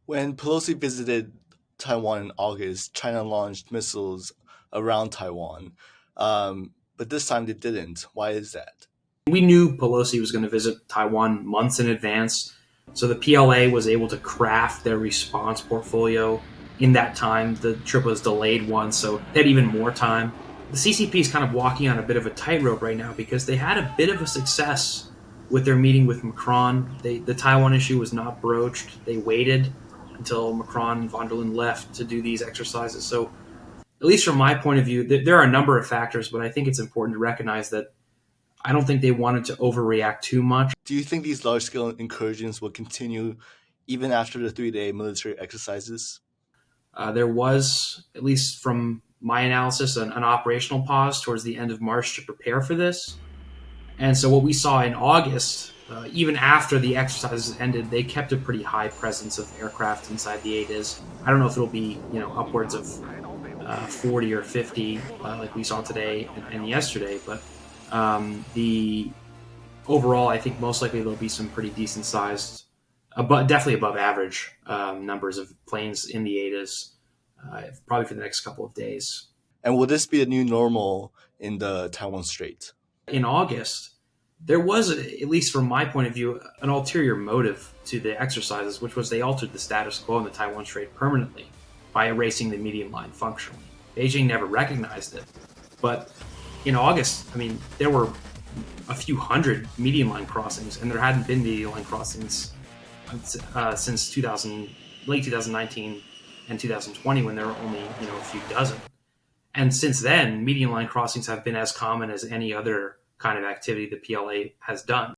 When Pelosi visited Taiwan in August, China launched missiles around Taiwan. But this time they didn't. Why is that? We knew Pelosi was going to visit Taiwan months in advance, so the PLA was able to craft their response portfolio in that time. The trip was delayed once, so they had even more time. The CCP is kind of walking on a bit of a tightrope right now because they had a bit of a success with their meeting with Macron. The Taiwan issue was not broached. They waited until Macron and von der Leyen left to do these exercises. So, at least from my point of view, there are a number of factors, but I think it's important to recognize that I don't think they wanted to overreact too much. Do you think these large scale incursions will continue even after the 3 day military exercises? There was, at least from my analysis, an operational pause towards the end of March to prepare for this. And so what we saw in August, even after the exercises ended, they kept a pretty high presence of aircraft inside the ADIZ. I don't know if it'll be, upwards of 40 or 50 like we saw today and yesterday, but the overall, I think most likely there'll be some pretty decent sized, but definitely above average numbers of planes in the ADIZ, probably for the next couple of days. And will this be a new normal in the Taiwan Strait? In August, there was, at least from my point of view, an ulterior motive to the exercises, which was they altered the status quo in the Taiwan Strait permanently by erasing the median line functionally. Beijing never recognized it. But in August, there were a few hundred median line crossings, and there hadn't been median line crossings since late 2019 and 2020, when there were only a few dozen. And since then, median line crossings have been as common as any other kind of activity the PLA has done.